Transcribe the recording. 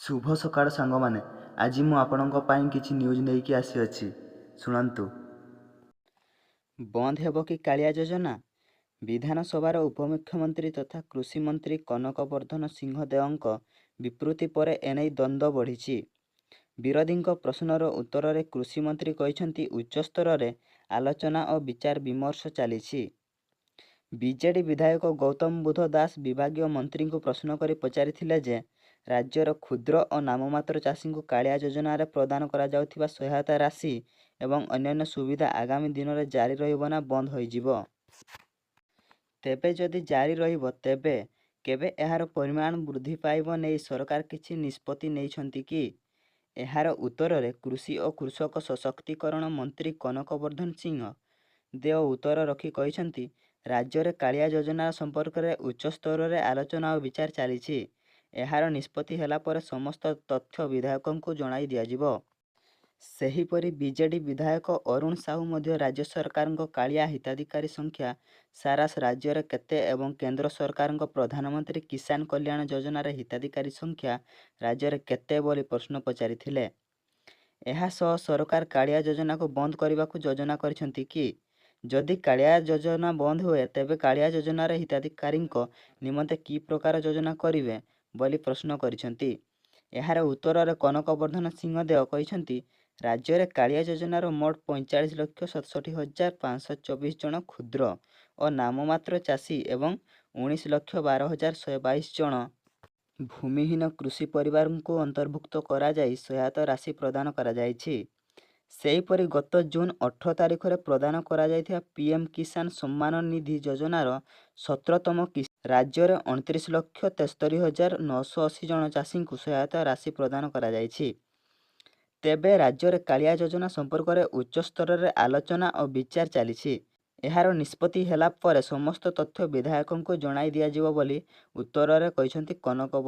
ଶୁଭ ସକାଳ ସାଙ୍ଗମାନେ। ଆଜି ମୁଁ ଆପଣଙ୍କ ପାଇଁ କିଛି ନ୍ୟୁଜ୍ ନେଇକି ଆସିଅଛି, ଶୁଣନ୍ତୁ। ବନ୍ଦ ହେବ କି କାଳିଆ ଯୋଜନା? ବିଧାନସଭାର ଉପମୁଖ୍ୟମନ୍ତ୍ରୀ ତଥା କୃଷିମନ୍ତ୍ରୀ କନକବର୍ଦ୍ଧନ ସିଂହଦେଓଙ୍କ ବିବୃତ୍ତି ପରେ ଏନେଇ ଦ୍ୱନ୍ଦ୍ୱ ବଢ଼ିଛି। ବିରୋଧୀଙ୍କ ପ୍ରଶ୍ନର ଉତ୍ତରରେ କୃଷିମନ୍ତ୍ରୀ କହିଛନ୍ତି ଉଚ୍ଚସ୍ତରରେ ଆଲୋଚନା ଓ ବିଚାର ବିମର୍ଶ ଚାଲିଛି। ବିଜେଡି ବିଧାୟକ ଗୌତମ ବୁଦ୍ଧ ଦାସ ବିଭାଗୀୟ ମନ୍ତ୍ରୀଙ୍କୁ ପ୍ରଶ୍ନ କରି ପଚାରିଥିଲେ ଯେ ରାଜ୍ୟର କ୍ଷୁଦ୍ର ଓ ନାମମାତ୍ର ଚାଷୀଙ୍କୁ କାଳିଆ ଯୋଜନାରେ ପ୍ରଦାନ କରାଯାଉଥିବା ସହାୟତା ରାଶି ଏବଂ ଅନ୍ୟାନ୍ୟ ସୁବିଧା ଆଗାମୀ ଦିନରେ ଜାରି ରହିବ ନା ବନ୍ଦ ହୋଇଯିବ। ତେବେ ଯଦି ଜାରି ରହିବ ତେବେ କେବେ ଏହାର ପରିମାଣ ବୃଦ୍ଧି ପାଇବ ନେଇ ସରକାର କିଛି ନିଷ୍ପତ୍ତି ନେଇଛନ୍ତି କି? ଏହାର ଉତ୍ତରରେ କୃଷି ଓ କୃଷକ ସଶକ୍ତିକରଣ ମନ୍ତ୍ରୀ କନକବର୍ଦ୍ଧନ ସିଂହ ଦେଓ ଉତ୍ତର ରଖି କହିଛନ୍ତି ରାଜ୍ୟରେ କାଳିଆ ଯୋଜନା ସମ୍ପର୍କରେ ଉଚ୍ଚସ୍ତରରେ ଆଲୋଚନା ଓ ବିଚାର ଚାଲିଛି। ଏହାର ନିଷ୍ପତ୍ତି ହେଲା ପରେ ସମସ୍ତ ତଥ୍ୟ ବିଧାୟକଙ୍କୁ ଜଣାଇ ଦିଆଯିବ। ସେହିପରି ବିଜେଡି ବିଧାୟକ ଅରୁଣ ସାହୁ ମଧ୍ୟ ରାଜ୍ୟ ସରକାରଙ୍କ କାଳିଆ ହିତାଧିକାରୀ ସଂଖ୍ୟା ସାରା ରାଜ୍ୟରେ କେତେ ଏବଂ କେନ୍ଦ୍ର ସରକାରଙ୍କ ପ୍ରଧାନମନ୍ତ୍ରୀ କିଷାନ କଲ୍ୟାଣ ଯୋଜନାର ହିତାଧିକାରୀ ସଂଖ୍ୟା ରାଜ୍ୟରେ କେତେ ବୋଲି ପ୍ରଶ୍ନ ପଚାରିଥିଲେ। ଏହା ସହ ସରକାର କାଳିଆ ଯୋଜନାକୁ ବନ୍ଦ କରିବାକୁ ଯୋଜନା କରିଛନ୍ତି କି? ଯଦି କାଳିଆ ଯୋଜନା ବନ୍ଦ ହୁଏ ତେବେ କାଳିଆ ଯୋଜନାର ହିତାଧିକାରୀଙ୍କ ନିମନ୍ତେ କି ପ୍ରକାର ଯୋଜନା କରିବେ ବୋଲି ପ୍ରଶ୍ନ କରିଛନ୍ତି। ଏହାର ଉତ୍ତରରେ କନକବର୍ଦ୍ଧନ ସିଂହଦେଓ କହିଛନ୍ତି ରାଜ୍ୟରେ କାଳିଆ ଯୋଜନାର ମୋଟ 45,67,524 ଜଣ କ୍ଷୁଦ୍ର ଓ ନାମମାତ୍ର ଚାଷୀ ଏବଂ 19,12,122 ଜଣ ଭୂମିହୀନ କୃଷି ପରିବାରଙ୍କୁ ଅନ୍ତର୍ଭୁକ୍ତ କରାଯାଇ ସହାୟତା ରାଶି ପ୍ରଦାନ କରାଯାଇଛି। ସେହିପରି ଗତ ଜୁନ୍ 18 ତାରିଖରେ ପ୍ରଦାନ କରାଯାଇଥିବା ପିଏମ୍ କିଷାନ ସମ୍ମାନ ନିଧି ଯୋଜନାର 17ତମ କିସ୍ତି ରାଜ୍ୟରେ 29,73,980 ଜଣ ଚାଷୀଙ୍କୁ ସହାୟତା ରାଶି ପ୍ରଦାନ କରାଯାଇଛି। ତେବେ ରାଜ୍ୟରେ କାଳିଆ ଯୋଜନା ସମ୍ପର୍କରେ ଉଚ୍ଚସ୍ତରରେ ଆଲୋଚନା ଓ ବିଚାର ଚାଲିଛି। ଏହାର ନିଷ୍ପତ୍ତି ହେଲା ପରେ ସମସ୍ତ ତଥ୍ୟ ବିଧାୟକଙ୍କୁ ଜଣାଇ ଦିଆଯିବ ବୋଲି ଉତ୍ତରରେ କହିଛନ୍ତି କନକ